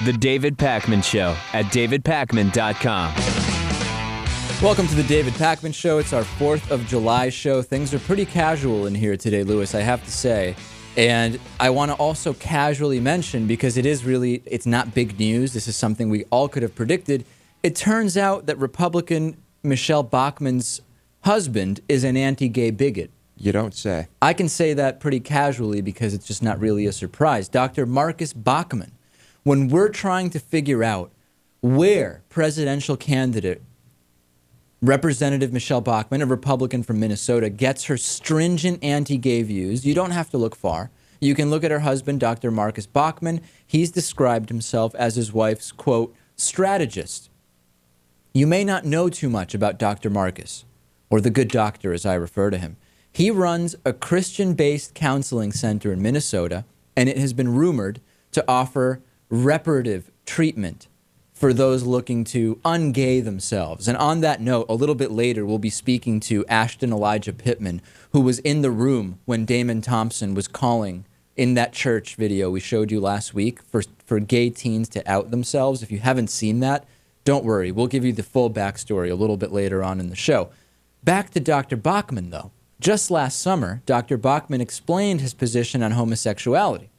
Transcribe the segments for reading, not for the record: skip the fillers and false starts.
The David Pakman Show at davidpakman.com. Welcome to the David Pakman Show. It's our 4th of July show. Things are pretty casual in here today, Lewis, I have to say. And I want to also casually mention, because it's not big news. This is something we all could have predicted. It turns out that Republican Michele Bachmann's husband is an anti-gay bigot. You don't say. I can say that pretty casually because it's just not really a surprise. Dr. Marcus Bachmann, when we're trying to figure out where presidential candidate Representative Michele Bachmann, a Republican from Minnesota, gets her stringent anti-gay views, you don't have to look far. You can look at her husband, Dr. Marcus Bachmann. He's described himself as his wife's, quote, strategist. You may not know too much about Dr. Marcus, or the good doctor as I refer to him. He runs a Christian-based counseling center in Minnesota, and it has been rumored to offer reparative treatment for those looking to ungay themselves. And on that note, a little bit later, we'll be speaking to Ashton Elijah Pittman, who was in the room when Damon Thompson was calling in that church video we showed you last week for gay teens to out themselves. If you haven't seen that, don't worry. We'll give you the full backstory a little bit later on in the show. Back to Dr. Bachmann, though. Just last summer, Dr. Bachmann explained his position on homosexuality.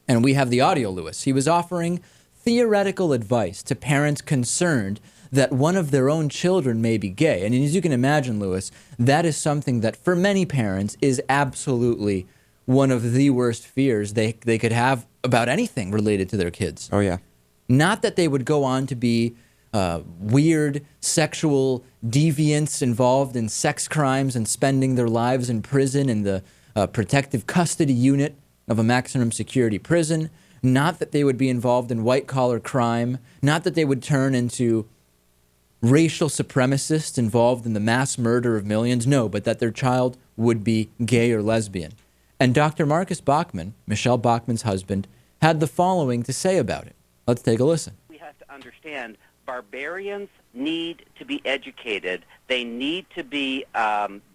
And we have the audio, Lewis. He was offering theoretical advice to parents concerned that one of their own children may be gay. And as you can imagine, Lewis, that is something that for many parents is absolutely one of the worst fears they could have about anything related to their kids. Oh, yeah. Not that they would go on to be weird sexual deviants involved in sex crimes and spending their lives in prison in the protective custody unit of a maximum security prison. Not that they would be involved in white-collar crime. Not that they would turn into racial supremacists involved in the mass murder of millions. No, but that their child would be gay or lesbian. And Dr. Marcus Bachmann, Michele Bachmann's husband, had the following to say about it. Let's take a listen. We have to understand barbarians need to be educated. They need to be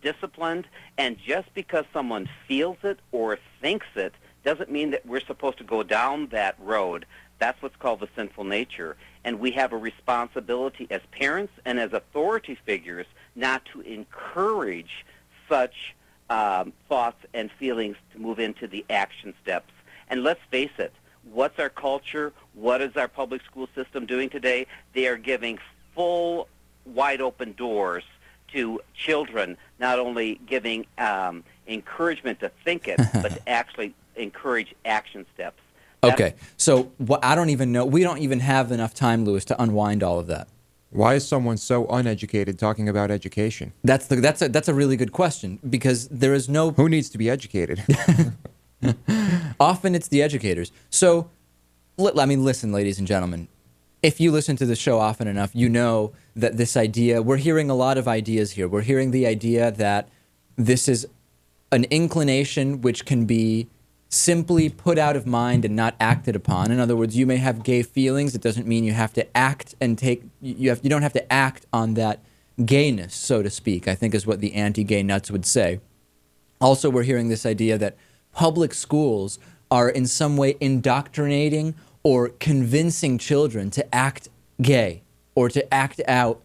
disciplined. And just because someone feels it or thinks it doesn't mean that we're supposed to go down that road. That's what's called the sinful nature. And we have a responsibility as parents and as authority figures not to encourage such thoughts and feelings to move into the action steps. And let's face it, what's our culture? What is our public school system doing today? They are giving full, wide-open doors to children, not only giving encouragement to think it, but to actually encourage action steps. Okay, so I don't even know. We don't even have enough time, Lewis, to unwind all of that. Why is someone so uneducated talking about education? That's a really good question, because there is no... Who needs to be educated? Often it's the educators. So, listen, ladies and gentlemen. If you listen to the show often enough, you know that this idea... We're hearing a lot of ideas here. We're hearing the idea that this is an inclination which can be simply put out of mind and not acted upon. In other words, you may have gay feelings. It doesn't mean you have to act and take... You don't have to act on that gayness, so to speak, I think is what the anti-gay nuts would say. Also, we're hearing this idea that public schools are in some way indoctrinating or convincing children to act gay or to act out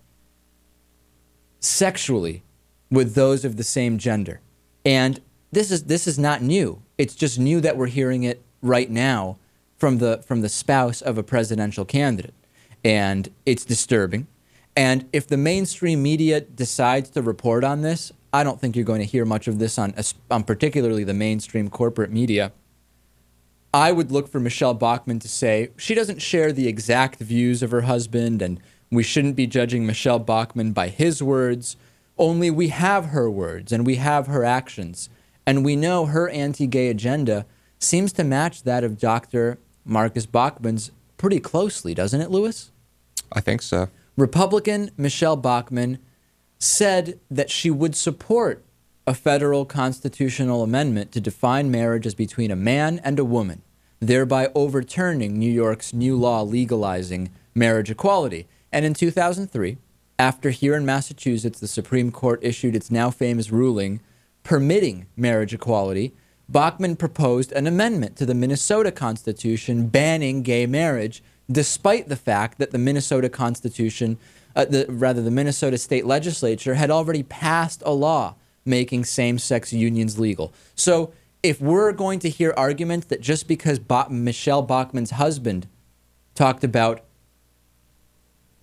sexually with those of the same gender. And this is not new. It's just new that we're hearing it right now from the spouse of a presidential candidate. And it's disturbing. And if the mainstream media decides to report on this, I don't think you're going to hear much of this on particularly the mainstream corporate media. I would look for Michele Bachmann to say she doesn't share the exact views of her husband, and we shouldn't be judging Michele Bachmann by his words. Only we have her words and we have her actions. And we know her anti-gay agenda seems to match that of Dr. Marcus Bachmann's pretty closely, doesn't it, Lewis? I think so. Republican Michele Bachmann said that she would support a federal constitutional amendment to define marriage as between a man and a woman, thereby overturning New York's new law legalizing marriage equality. And in 2003, after here in Massachusetts, the Supreme Court issued its now famous ruling permitting marriage equality, Bachmann proposed an amendment to the Minnesota Constitution banning gay marriage despite the fact that the Minnesota Constitution, the Minnesota State Legislature had already passed a law making same-sex unions legal. So if we're going to hear arguments that just because Michele Bachmann's husband talked about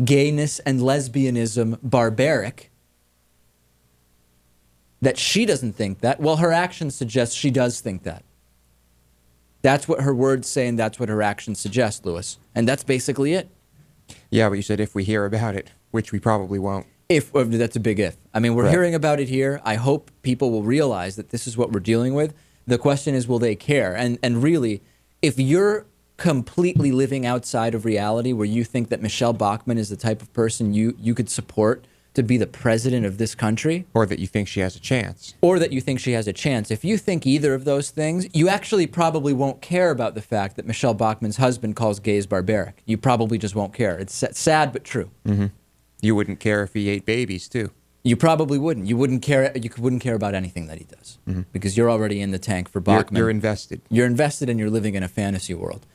gayness and lesbianism barbaric, that she doesn't think that, well, her actions suggest she does think that. That's what her words say, and that's what her actions suggest, Lewis. And that's basically it. Yeah, but you said if we hear about it, which we probably won't. That's a big if. I mean, we're Right. hearing about it here. I hope people will realize that this is what we're dealing with. The question is, will they care? And really, if you're completely living outside of reality, where you think that Michele Bachmann is the type of person you could support to be the president of this country, Or that you think she has a chance. or that you think she has a chance, if you think either of those things, you actually probably won't care about the fact that Michele Bachmann's husband calls gays barbaric. You probably just won't care. It's sad but true. You wouldn't care if he ate babies, too. You probably wouldn't. You wouldn't care. You wouldn't care about anything that he does because you're already in the tank for Bachmann. You're invested. You're invested, and you're living in a fantasy world.